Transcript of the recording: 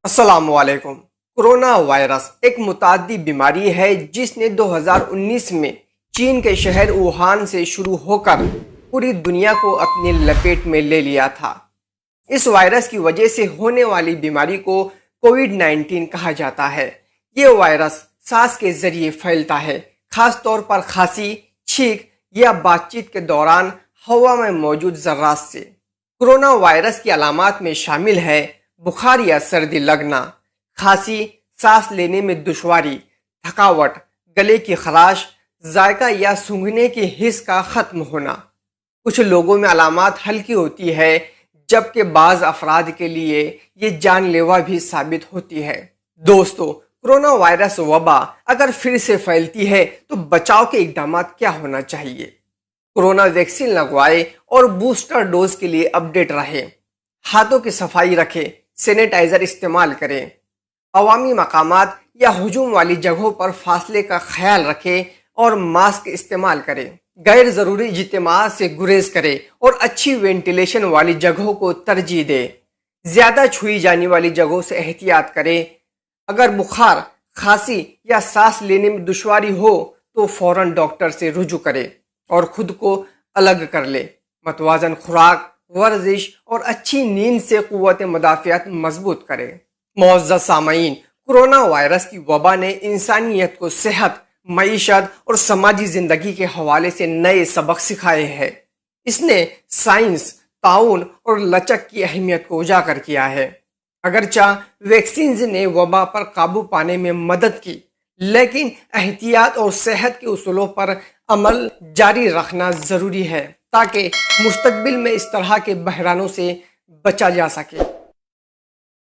السلام علیکم۔ Corona virus ایک متعدی بیماری ہے جس نے 2019 میں چین کے شہر ووہان سے شروع ہو کر پوری دنیا کو اپنی لپیٹ میں لے لیا تھا۔ اس وائرس کی وجہ سے ہونے والی بیماری کو کووڈ-19 کہا جاتا ہے۔ یہ وائرس سانس کے ذریعے پھیلتا ہے، خاص طور پر کھانسی، چھینک یا بات چیت کے دوران ہوا میں موجود ذرات سے۔ کورونا وائرس کی علامات میں شامل ہے بخار یا سردی لگنا، کھانسی، سانس لینے میں دشواری، تھکاوٹ، گلے کی خراش، ذائقہ یا سونگھنے کی حس کا ختم ہونا۔ کچھ لوگوں میں علامات ہلکی ہوتی ہے جبکہ بعض افراد کے لیے یہ جان لیوا بھی ثابت ہوتی ہے۔ دوستو، کورونا وائرس وبا اگر پھر سے پھیلتی ہے تو بچاؤ کے اقدامات کیا ہونا چاہیے؟ کورونا ویکسین لگوائے اور بوسٹر ڈوز کے لیے اپڈیٹ رہے، ہاتھوں کی صفائی رکھیں، سینیٹائزر استعمال کریں، عوامی مقامات یا ہجوم والی جگہوں پر فاصلے کا خیال رکھیں اور ماسک استعمال کریں۔ غیر ضروری اجتماعات سے گریز کریں اور اچھی وینٹیلیشن والی جگہوں کو ترجیح دیں۔ زیادہ چھوئی جانے والی جگہوں سے احتیاط کریں۔ اگر بخار، کھانسی یا سانس لینے میں دشواری ہو تو فوراً ڈاکٹر سے رجوع کریں اور خود کو الگ کر لیں۔ متوازن خوراک، ورزش اور اچھی نیند سے قوت مدافعت مضبوط کریں۔ معزز سامعین، کورونا وائرس کی وبا نے انسانیت کو صحت، معیشت اور سماجی زندگی کے حوالے سے نئے سبق سکھائے ہیں۔ اس نے سائنس، تعاون اور لچک کی اہمیت کو اجاگر کیا ہے۔ اگرچہ ویکسینز نے وبا پر قابو پانے میں مدد کی، لیکن احتیاط اور صحت کے اصولوں پر عمل جاری رکھنا ضروری ہے تاکہ مستقبل میں اس طرح کے بحرانوں سے بچا جا سکے۔